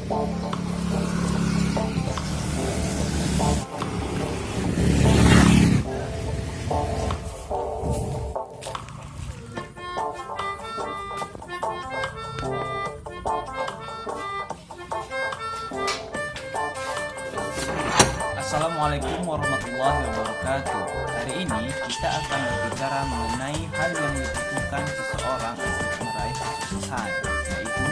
Assalamualaikum warahmatullahi wabarakatuh. Hari ini kita akan berbicara mengenai hal yang dibutuhkan seseorang untuk meraih kesuksesan, yaitu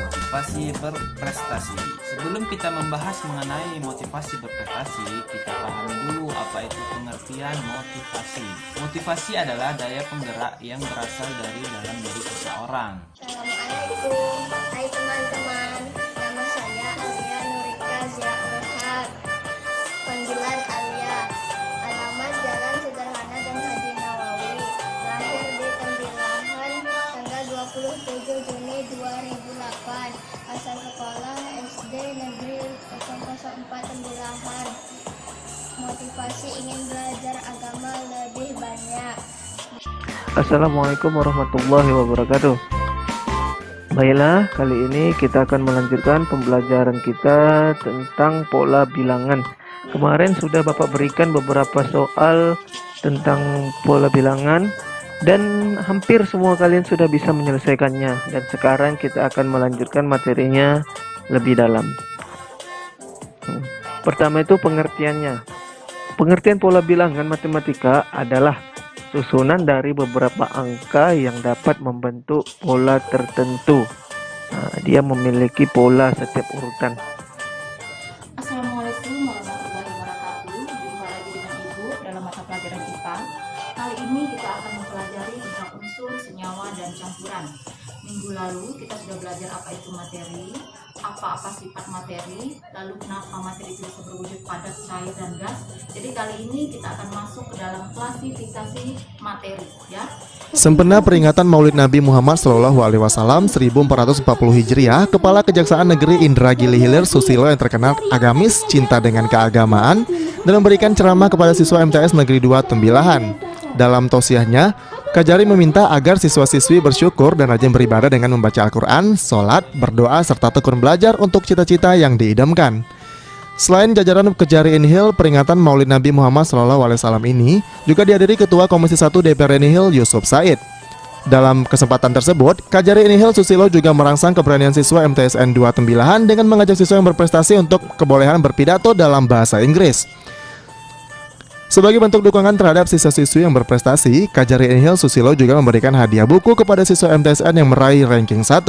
motivasi berprestasi. Sebelum kita membahas mengenai motivasi berprestasi, kita pahami dulu apa itu pengertian motivasi. Motivasi adalah daya penggerak yang berasal dari dalam diri seseorang. Assalamualaikum, hai teman-teman. Nama saya Alia Nurika Zia, panggilan Alia. Alamat Jalan Sederhana dan Haji Nawawi. Lahir di Tembilahan tanggal 27 Juni 2008. Asal sekolah SD Negeri 004 Tembilahan. Motivasi ingin belajar agama lebih banyak. Assalamualaikum warahmatullahi wabarakatuh. Baiklah, kali ini kita akan melanjutkan pembelajaran kita tentang pola bilangan. Kemarin sudah Bapak berikan beberapa soal tentang pola bilangan dan hampir semua kalian sudah bisa menyelesaikannya. Dan sekarang kita akan melanjutkan materinya lebih dalam. Pertama itu pengertiannya. Pengertian pola bilangan matematika adalah susunan dari beberapa angka yang dapat membentuk pola tertentu. Dia memiliki pola setiap urutan. Assalamualaikum warahmatullahi wabarakatuh. Jumpa lagi dengan Ibu dalam mata pelajaran IPA. Kali ini kita akan mempelajari tentang unsur, senyawa, dan campuran. Minggu lalu kita sudah belajar apa itu materi, apa sifat materi, lalu kenapa materi itu bisa berwujud padat, cair, dan gas. Jadi kali ini kita akan masuk ke dalam klasifikasi materi, ya. Sempena peringatan Maulid Nabi Muhammad SAW 1440 Hijriah, Kepala Kejaksaan Negeri Indra Gili Hilir Susilo yang terkenal agamis, cinta dengan keagamaan, dan memberikan ceramah kepada siswa MTS Negeri 2 Tembilahan. Dalam tausiahnya, Kajari meminta agar siswa-siswi bersyukur dan rajin beribadah dengan membaca Al-Quran, sholat, berdoa, serta tekun belajar untuk cita-cita yang diidamkan. Selain jajaran Kejari Inhil, peringatan Maulid Nabi Muhammad SAW ini juga dihadiri Ketua Komisi 1 DPR Inhil Yusuf Said. Dalam kesempatan tersebut, Kajari Inhil Susilo juga merangsang keberanian siswa MTSN 2 Tembilahan dengan mengajak siswa yang berprestasi untuk kebolehan berpidato dalam bahasa Inggris. Sebagai bentuk dukungan terhadap siswa-siswi yang berprestasi, Kajari Inhil Susilo juga memberikan hadiah buku kepada siswa MTSN yang meraih ranking 1.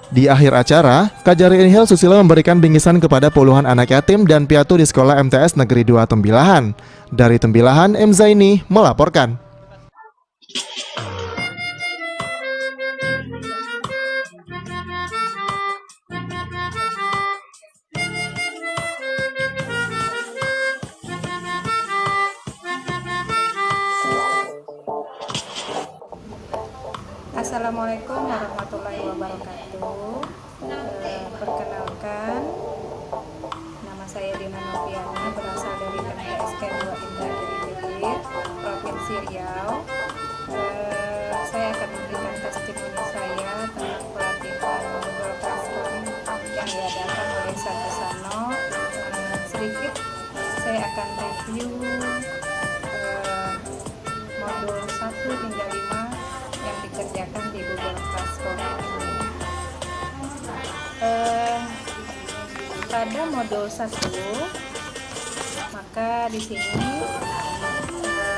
Di akhir acara, Kajari Inhil Susilo memberikan bingkisan kepada puluhan anak yatim dan piatu di sekolah MTS Negeri 2 Tembilahan. Dari Tembilahan, M. Zaini melaporkan. Assalamualaikum warahmatullahi wabarakatuh. Perkenalkan, nama saya Dina Noviana, berasal dari MTSK 2 Indra Giri Hilir, Provinsi Riau. Saya akan memberikan testimoni saya tentang pelatihan Google Classroom yang diadakan oleh Santoso. Sedikit saya akan review modul 1 hingga 5 yang dikerjakan di Google Classroom. Pada modul 1, maka di sini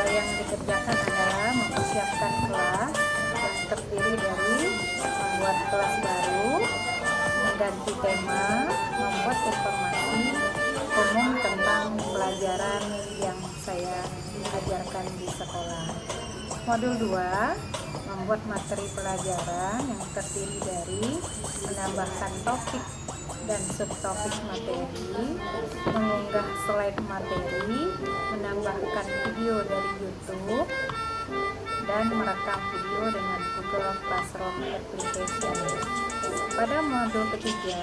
yang dikerjakan adalah mempersiapkan kelas yang terdiri dari membuat kelas baru, mengganti tema, membuat informasi umum tentang pelajaran yang saya ajarkan di sekolah. Modul 2, membuat materi pelajaran yang terdiri dari menambahkan topik dan subtopik materi, mengunggah slide materi, menambahkan video dari YouTube, dan merekam video dengan Google Classroom Application. Pada modul ketiga,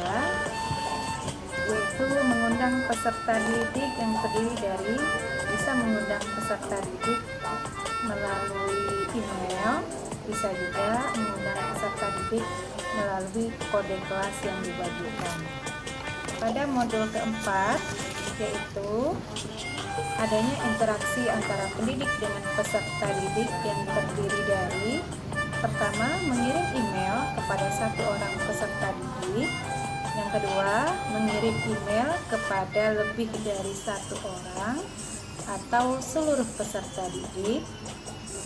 yaitu mengundang peserta didik yang terdiri dari bisa mengundang peserta didik melalui email, bisa juga mengundang peserta didik melalui kode kelas yang dibagikan. pada modul keempat, yaitu adanya interaksi antara pendidik dengan peserta didik yang terdiri dari pertama, mengirim email kepada satu orang peserta didik. Yang kedua, mengirim email kepada lebih dari satu orang atau seluruh peserta didik.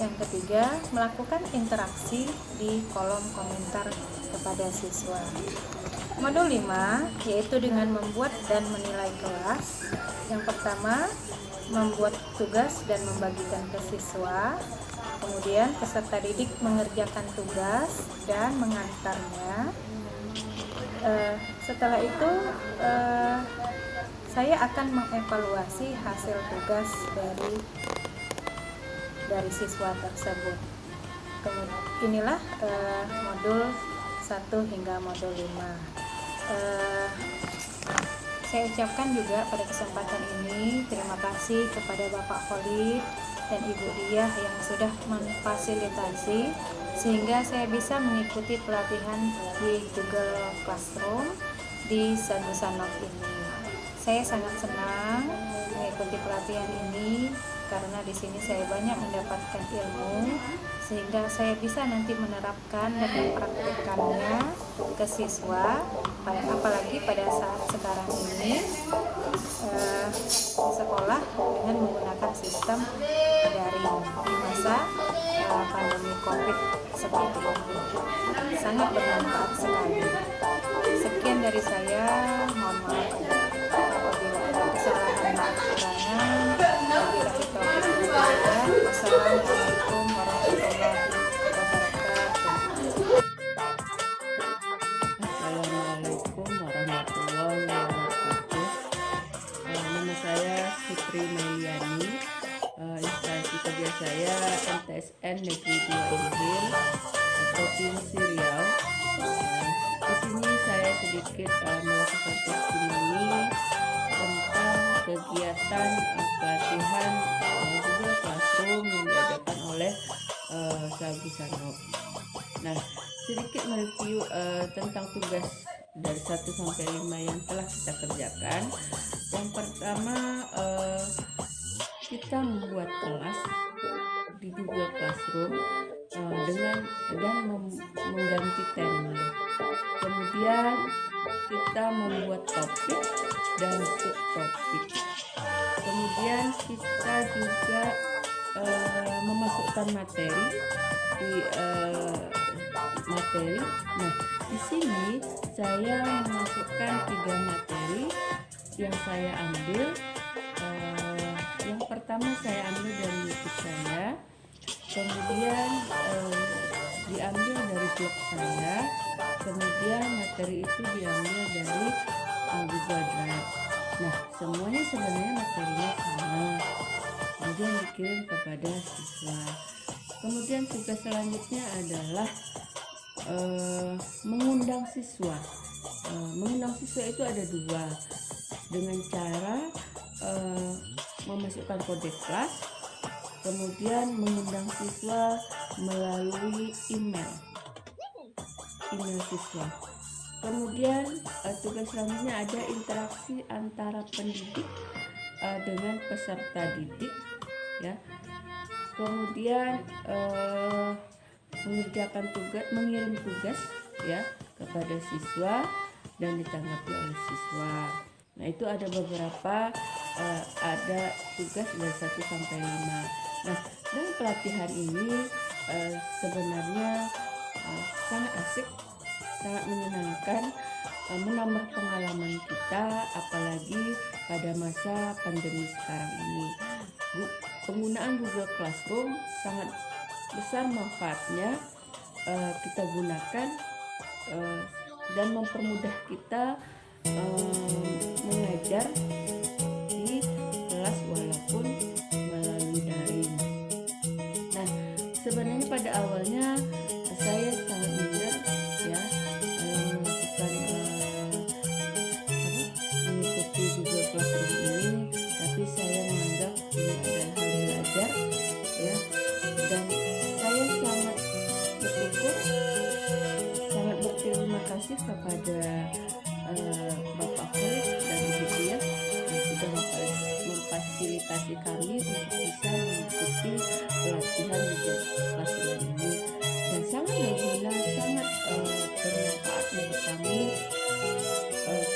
Yang ketiga, melakukan interaksi di kolom komentar kepada siswa. Modul 5 yaitu dengan membuat dan menilai kelas. Yang pertama, membuat tugas dan membagikan ke siswa. Kemudian peserta didik mengerjakan tugas dan mengantarnya. Setelah itu saya akan mengevaluasi hasil tugas dari siswa tersebut. Kemudian inilah modul 1 hingga modul 5. Saya ucapkan juga pada kesempatan ini terima kasih kepada Bapak Khalid dan Ibu Diah yang sudah memfasilitasi sehingga saya bisa mengikuti pelatihan di Google Classroom di Sagusanok ini. Saya sangat senang mengikuti pelatihan ini karena di sini saya banyak mendapatkan ilmu sehingga saya bisa nanti menerapkan dan mempraktikkannya ke siswa, apalagi pada saat sekarang ini sekolah dengan menggunakan sistem daring di masa pandemi COVID seperti ini. Sangat bermanfaat sekali. Sekian dari saya, mohon maaf apabila ada kesalahan dan kekurangan. Wabillahi taufiq wal hidayah. Wassalamualaikum warahmatullahi wabarakatuh. Assalamualaikum warahmatullahi wabarakatuh. Nama saya Fitri Meliani. Instansi kerja saya MTSN Negeri 2 Inhil, Provinsi Riau. Di sini saya sedikit melakukan testimoni tentang kegiatan pelatihan Google Classroom yang diadakan oleh Sagusanok. Nah, sedikit mereview tentang tugas dari 1 sampai 5 yang telah kita kerjakan. Yang pertama, kita membuat kelas di Google Classroom mengganti tema. Kemudian kita membuat topik dan subtopik. Kemudian kita juga memasukkan materi di materi. Nah, di sini saya memasukkan 3 materi yang saya ambil. Yang pertama saya ambil dari YouTube saya, kemudian diambil dari blog saya, kemudian materi itu diambil dari Google Drive. Nah, semuanya sebenarnya materinya sama, kemudian dikirim kepada siswa. Kemudian tugas selanjutnya adalah mengundang siswa. Mengundang siswa itu ada 2, dengan cara memasukkan kode kelas, kemudian mengundang siswa melalui email siswa. Kemudian tugas selanjutnya ada interaksi antara pendidik dengan peserta didik, ya. Kemudian mengirim tugas ya kepada siswa dan ditanggapi oleh siswa. Nah, itu ada beberapa ada tugas dari 1 sampai 5. Nah, dalam pelatihan ini sebenarnya sangat asik, sangat menyenangkan, menambah pengalaman kita, apalagi pada masa pandemi sekarang ini. Penggunaan Google Classroom sangat besar manfaatnya, kita gunakan dan mempermudah kita mengajar di kelas walaupun melalui daring. Nah, sebenarnya pada awalnya saya sangat minder ya melakukan mengikuti Google Classroom ini, tapi saya menganggap ini adalah hal belajar ya, dan saya sangat bersyukur, sangat berterima kasih kepada Bapak Khalid memfasilitasi kami untuk bisa mengikuti pelatihan Google Classroom ini, dan sangat berguna, sangat bermanfaat untuk kami.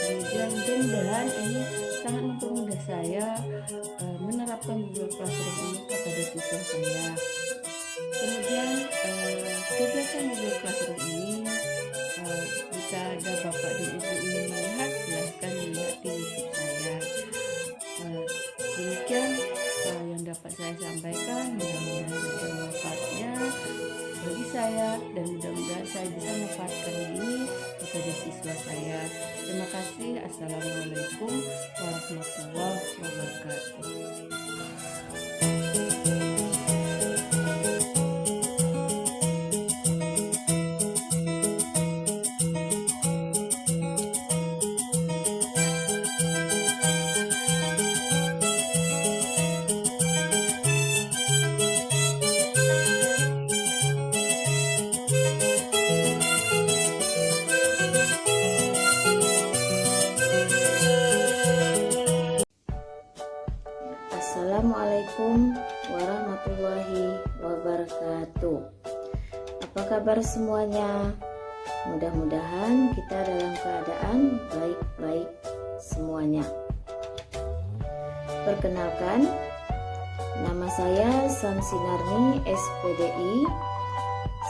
Kemudian mudah-mudahan ini sangat mempermudah saya menerapkan Google Classroom ini kepada siswa saya. Kemudian kegiatan Google Classroom ini, jika ada bapak dan ibu ingin melihat, silahkan lihat di YouTube saya. Demikian yang dapat saya sampaikan. Mudah-mudahan bermanfaatnya bagi saya, dan mudah-mudahan saya bisa memanfaatkan ini kepada siswa saya. Terima kasih. Assalamualaikum warahmatullahi wabarakatuh. Assalamualaikum warahmatullahi wabarakatuh. Apa kabar semuanya? Mudah-mudahan kita dalam keadaan baik-baik semuanya. Perkenalkan, nama saya Samsinarni SPDI.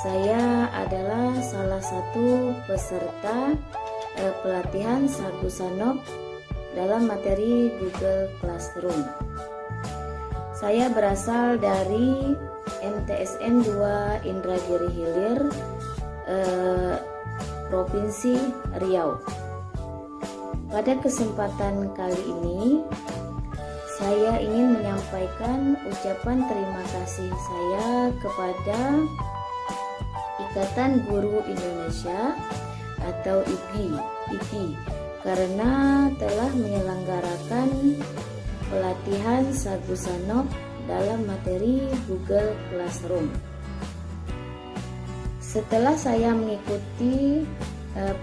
Saya adalah salah satu peserta pelatihan Sagusanop dalam materi Google Classroom. Saya berasal dari MTSN 2 Indragiri Hilir, Provinsi Riau. Pada kesempatan kali ini, saya ingin menyampaikan ucapan terima kasih saya kepada Ikatan Guru Indonesia atau IGI karena telah menyelenggarakan pelatihan Sagusanop dalam materi Google Classroom. Setelah saya mengikuti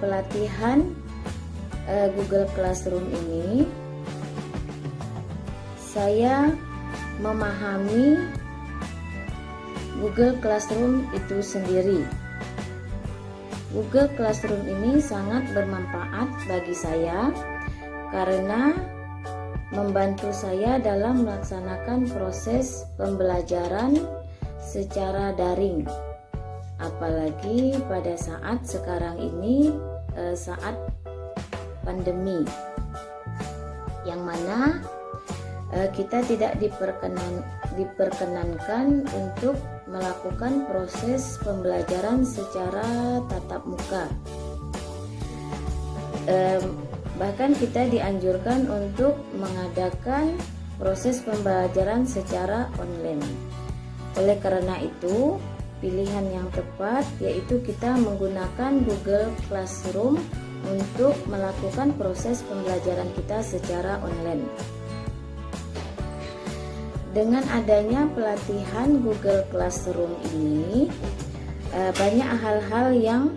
pelatihan Google Classroom ini, saya memahami Google Classroom itu sendiri. Google Classroom ini sangat bermanfaat bagi saya karena membantu saya dalam melaksanakan proses pembelajaran secara daring, apalagi pada saat sekarang ini, saat pandemi, yang mana kita tidak diperkenankan untuk melakukan proses pembelajaran secara tatap muka. Bahkan kita dianjurkan untuk mengadakan proses pembelajaran secara online. Oleh karena itu, pilihan yang tepat yaitu kita menggunakan Google Classroom untuk melakukan proses pembelajaran kita secara online. Dengan adanya pelatihan Google Classroom ini, banyak hal-hal yang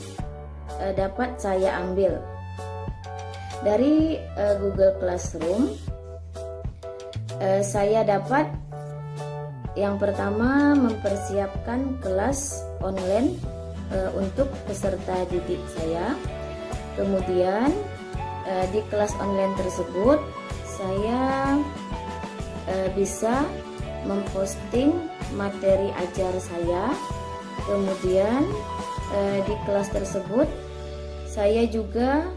dapat saya ambil dari Google Classroom. Saya dapat yang pertama mempersiapkan kelas online untuk peserta didik saya. Kemudian di kelas online tersebut saya bisa memposting materi ajar saya. Kemudian di kelas tersebut saya juga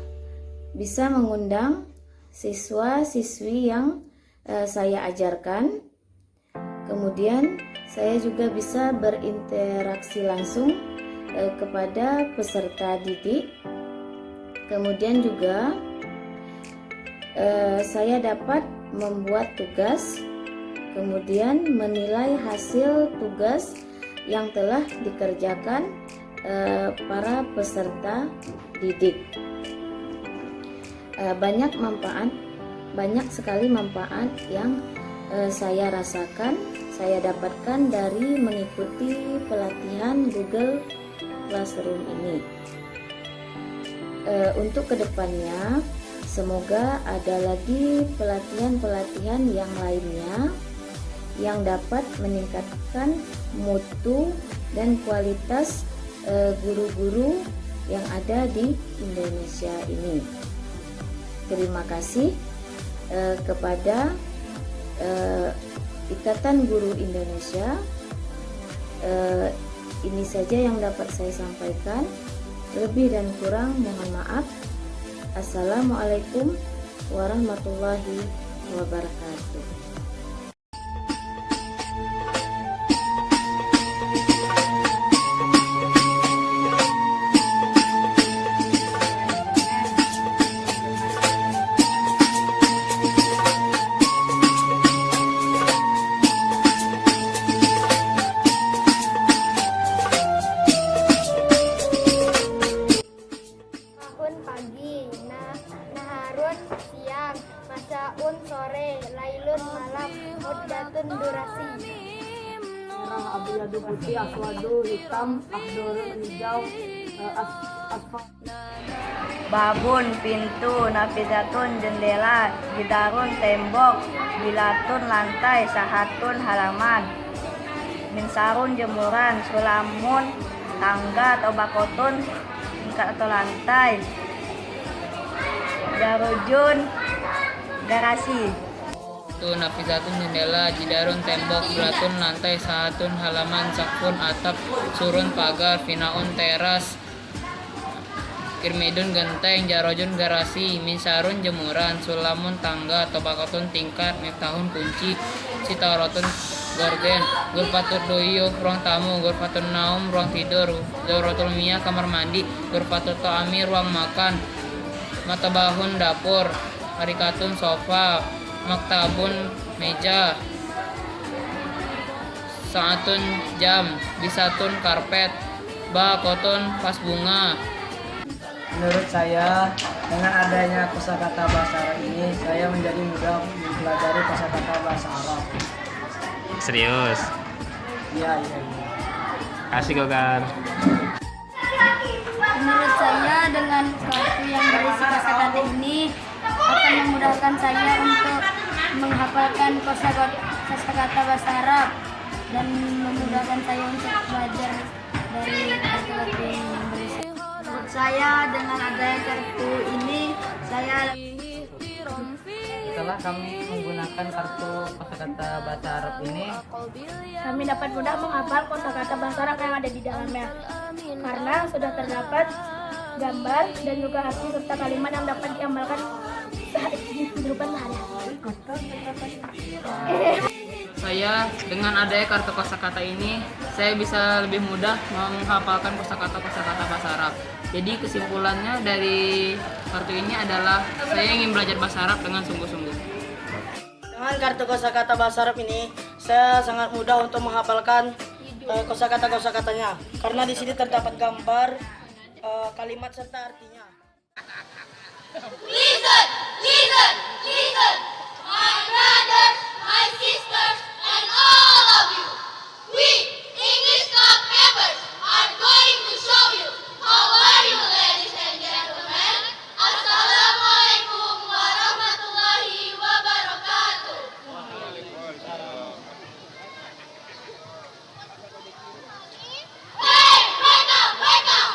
bisa mengundang siswa-siswi yang saya ajarkan. Kemudian saya juga bisa berinteraksi langsung kepada peserta didik. Kemudian juga saya dapat membuat tugas, kemudian menilai hasil tugas yang telah dikerjakan para peserta didik. Banyak sekali manfaat yang saya rasakan, saya dapatkan dari mengikuti pelatihan Google Classroom ini. Untuk kedepannya Semoga ada lagi pelatihan-pelatihan yang lainnya yang dapat meningkatkan mutu dan kualitas guru-guru yang ada di Indonesia ini. Terima kasih kepada Ikatan Guru Indonesia. Ini saja yang dapat saya sampaikan. Lebih dan kurang mohon maaf. Assalamualaikum warahmatullahi wabarakatuh. Mahun pagi, naharun siang, masaun sore, lailun malam, muddatun durasi. Merah, abu-abu, putih, aswadu, hitam, akhdor, hijau, asfal. Babun pintu, nafizatun jendela, jidarun tembok, bilatun lantai, sahatun halaman, minsarun jemuran, sulamun tangga atau bakotun tingkat atau lantai, garujun garasi. Itu nafizatun jendela, jidarun tembok, bilatun lantai, sahatun halaman, sakfun atap, surun pagar, finaun teras, kirmidun genteng, jarojun garasi, minsarun jemuran, sulamun tangga atau bakotun tingkat, miftahun kunci, sitarotun gorden, gurfatut duyuh ruang tamu, gurfatun naum ruang tidur, zawratul miyah kamar mandi, gurfatut ta'ami ruang makan, matabahun dapur, harikatun sofa, maktabun meja, saatun jam, bisatun karpet, bakotun vas bunga. Menurut saya, dengan adanya kosakata bahasa Arab ini, saya menjadi mudah mempelajari kosakata bahasa Arab. Serius? Iya. Kasih Gogar. Menurut saya, dengan kartu yang berisi kosakata ini akan memudahkan saya untuk menghafalkan kosakata bahasa Arab dan memudahkan saya untuk belajar dari kartu-kartu yang berisi. Menurut saya, dengan adanya kartu ini, Setelah kami menggunakan kartu kosakata bahasa Arab ini, kami dapat mudah menghafal kosakata bahasa Arab yang ada di dalamnya. Karena sudah terdapat gambar dan juga arti serta kalimat yang dapat diamalkan di kehidupan sehari-hari. Saya dengan adanya kartu kosakata ini, saya bisa lebih mudah menghafalkan kosakata bahasa Arab. Jadi kesimpulannya dari kartu ini adalah saya ingin belajar bahasa Arab dengan sungguh-sungguh. dengan kartu kosakata bahasa Arab ini, saya sangat mudah untuk menghafalkan kosakata-kosakatanya. Karena di sini terdapat gambar, kalimat serta artinya. Listen, listen, listen, my brothers, my sisters, and all of you. We, English Club members, are going to show you. How are you, ladies and gentlemen? Assalamualaikum warahmatullahi wabarakatuh. Hey, wake up, wake up!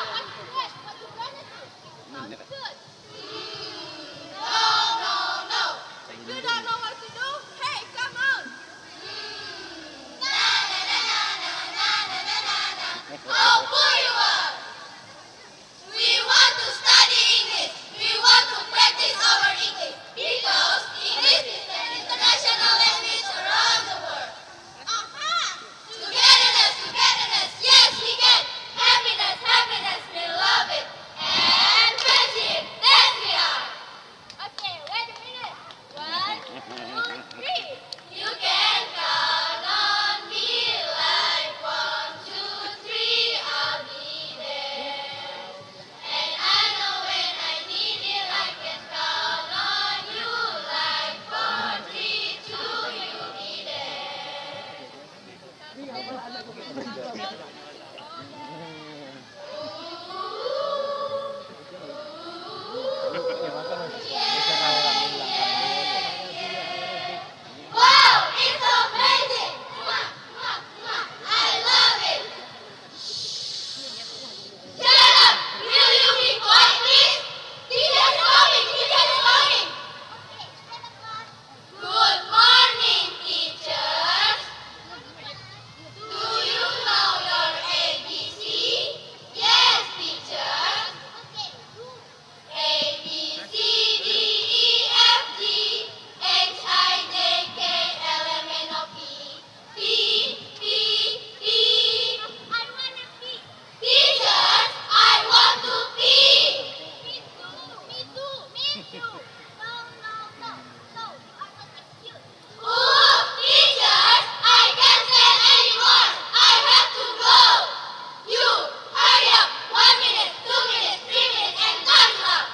Good. Teachers, I can't stand anymore. I have to go. You, hurry up. 1 minute, 2 minutes, 3 minutes, and time's up.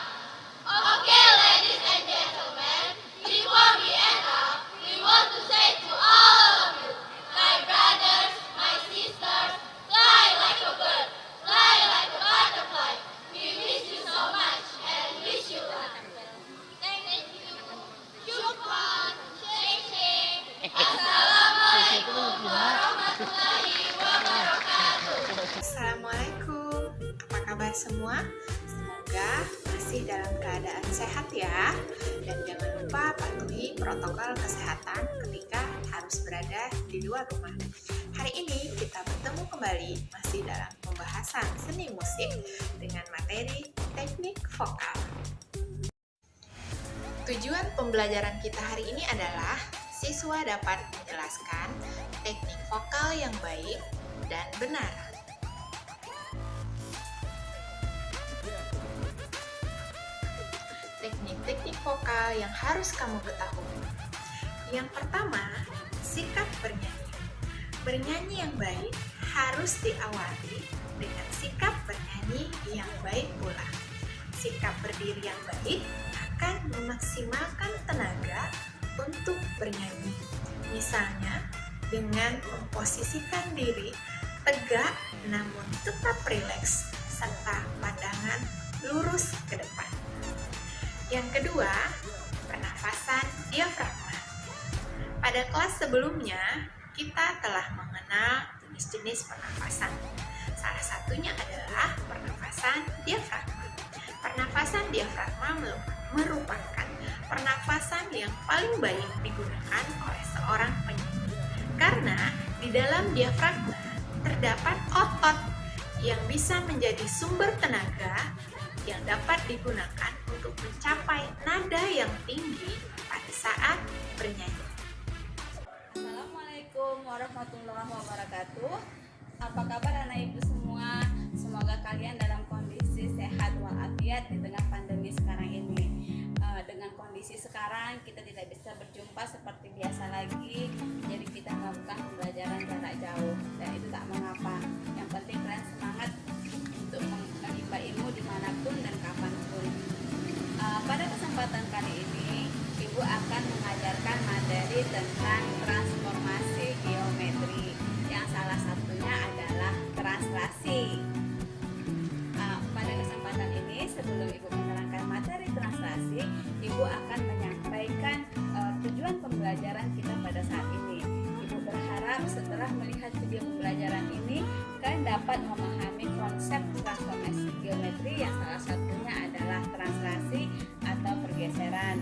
Okay, ladies and gentlemen, before we end up, we want to say to all of you, my brothers, my sisters, fly like a bird, fly like a butterfly. We miss you so much and wish you luck. Thank you. Syukran. Sheikh. Assalamualaikum warahmatullahi wabarakatuh. Assalamualaikum, apa kabar semua? Semoga masih dalam keadaan sehat ya. Dan jangan lupa patuhi protokol kesehatan ketika harus berada di luar rumah. Hari ini kita bertemu kembali masih dalam pembahasan seni musik dengan materi teknik vokal. Tujuan pembelajaran kita hari ini adalah siswa dapat menjelaskan teknik vokal yang baik dan benar. Teknik-teknik vokal yang harus kamu ketahui. Yang pertama, sikap bernyanyi. Bernyanyi yang baik harus diawali dengan sikap bernyanyi yang baik pula. Sikap berdiri yang baik akan memaksimalkan tenaga untuk bernyanyi. Misalnya, dengan memposisikan diri tegak namun tetap rileks serta pandangan lurus ke depan. Yang kedua, pernafasan diafragma. Pada kelas sebelumnya, kita telah mengenal jenis-jenis pernafasan. Salah satunya adalah pernafasan diafragma. Pernafasan diafragma merupakan pernafasan yang paling baik digunakan oleh seorang penyanyi. Karena di dalam diafragma terdapat otot yang bisa menjadi sumber tenaga yang dapat digunakan untuk mencapai nada yang tinggi pada saat bernyanyi. Assalamualaikum warahmatullahi wabarakatuh. Apa kabar anak ibu semua? Semoga kalian dalam kondisi sehat walafiat di tengah pandemi sekarang ini. Dengan kondisi sekarang kita tidak bisa berjumpa seperti biasa lagi, jadi kita melakukan pembelajaran jarak jauh dan itu tak mengapa. Yang penting kalian semangat untuk menimba ilmu dimanapun dan kapanpun. Pada kesempatan kali ini ibu akan mengajarkan materi tentang transformasi geometri yang salah satunya adalah translasi. Pada kesempatan ini sebelum ibu menerangkan materi translasi, ibu akan menyampaikan tujuan pembelajaran kita pada saat ini. Ibu berharap setelah melihat video pembelajaran ini, kalian dapat memahami konsep transformasi geometri yang salah satunya adalah translasi atau pergeseran.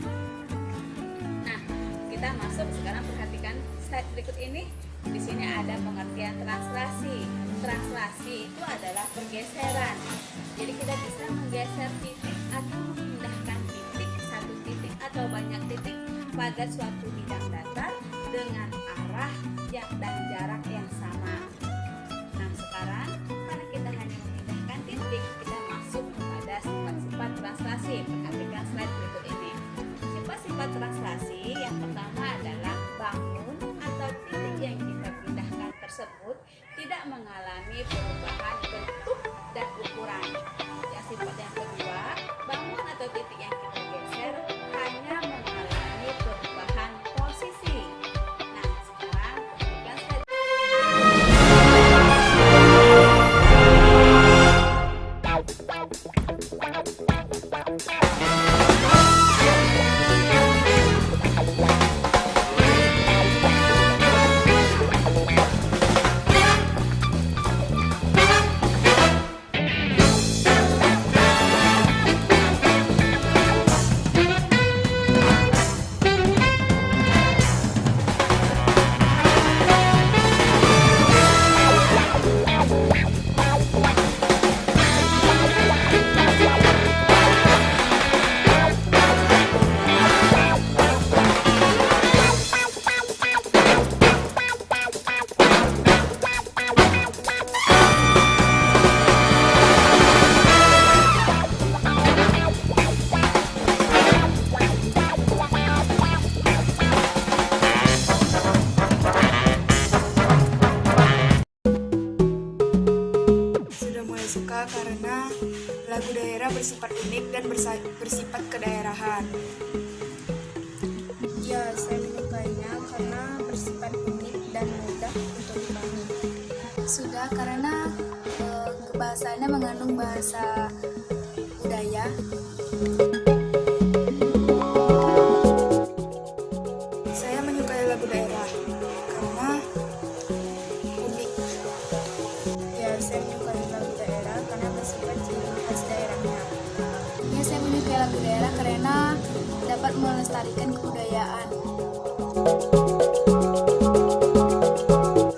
Nah, kita masuk sekarang, perhatikan slide berikut ini. Di sini ada pengertian translasi. Translasi itu adalah pergeseran. Jadi kita bisa menggeser titik atau memindahkan titik, satu titik atau banyak titik pada suatu bidang datar dengan arah dan jarak yang sama. Nah, sekarang karena kita hanya memindahkan titik, kita masuk kepada sifat-sifat translasi. Perhatikan slide berikut ini. Sifat-sifat translasi yang pertama adalah bangun atau titik yang kita pindahkan tersebut tidak mengalami perubahan bentuk dan ukuran. Yang sifat yang kedua, bangun atau titik yang kita geser hanya mengalami perubahan posisi. Nah, sekarang perhatikan slide. bersifat unik dan bersifat kedaerahan. Ya, saya menyukainya karena bersifat unik dan mudah untuk dipahami. Sudah karena kebahasaannya mengandung bahasa budaya. Saya menyukai lagu daerah karena unik. Ya, saya menyukai lagu daerah karena bersifat ciri khas daerahnya. Ya, saya menyukai lagu daerah karena dapat melestarikan kebudayaan.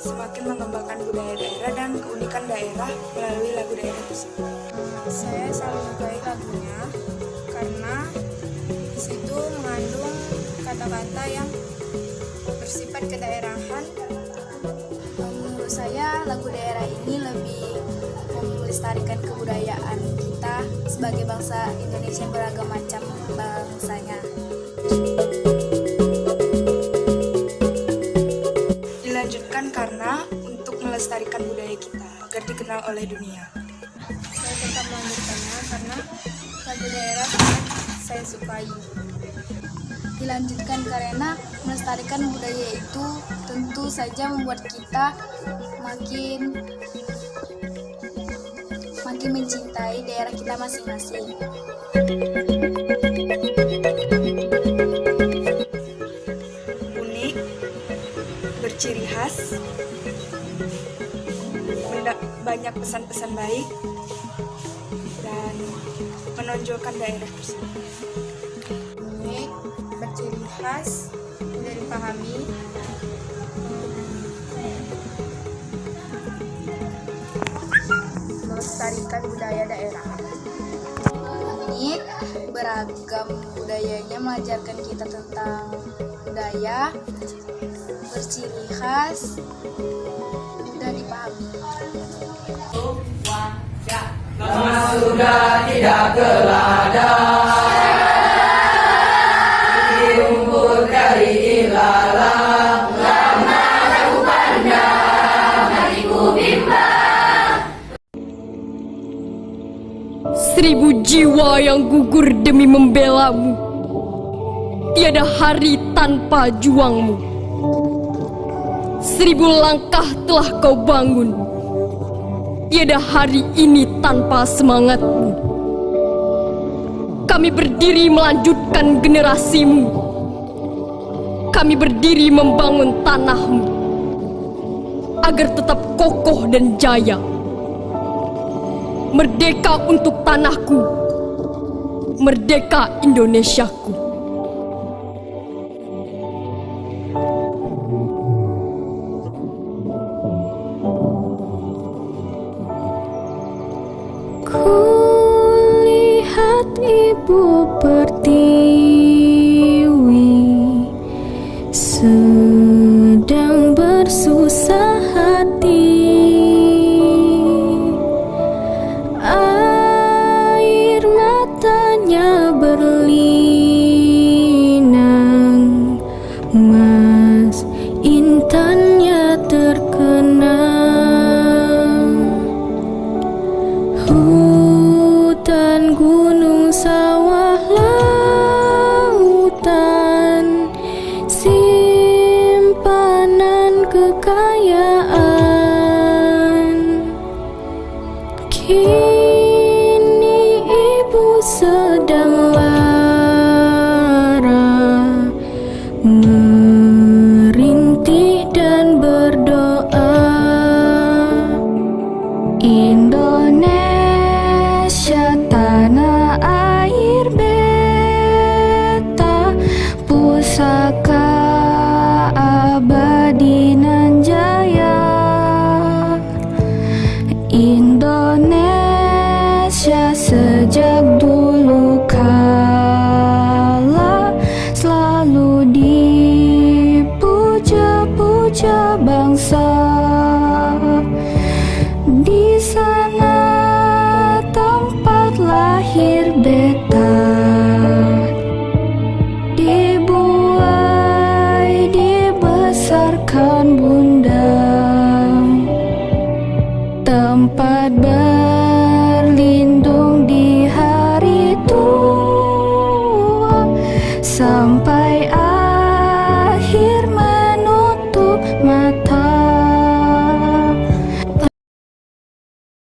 Semakin mengembangkan budaya daerah dan keunikan daerah melalui lagu daerah tersebut. Saya selalu menyukai lagunya karena di situ mengandung kata-kata yang bersifat kedaerahan. Menurut saya lagu daerah ini lebih melestarikan kebudayaan kita sebagai bangsa Indonesia yang beragam macam bangsanya. Dilanjutkan karena untuk melestarikan budaya kita agar dikenal oleh dunia. Saya tetap melanjutkannya karena lagu daerah sangat saya sukai. Dilanjutkan karena melestarikan budaya itu tentu saja membuat kita makin mencintai daerah kita masing-masing. Unik, berciri khas, banyak pesan-pesan baik, dan menonjolkan daerah tersebut. Unik, berciri khas, mudah dipahami, melestarikan budaya daerah. Unik, beragam budayanya mengajarkan kita tentang budaya, berciri khas, mudah dipahami. Lama sudah tidak teladan, di rumput dari ilalang, lama aku pandang, hatiku bimbang. 1000 jiwa yang gugur demi membelamu, tiada hari tanpa juangmu. 1000 langkah telah kau bangun, tiada hari ini tanpa semangatmu. Kami berdiri melanjutkan generasimu, kami berdiri membangun tanahmu, agar tetap kokoh dan jaya. Merdeka untuk tanahku, merdeka Indonesiaku. Kulihat ibu pertiwi sedang bersusah hati, air matanya berlinang, mas intannya terkenang. Hutan, gunung, sawah, lautan, simpanan kekayaan. Kini ibu sedang lara, merintih dan berdoa. Indonesia tanah air beta, pusaka abadi nan jaya. Indonesia sejak dulu kala selalu dipuja-puja bangsa. Di sana tempat lahir beta, dibuat sampai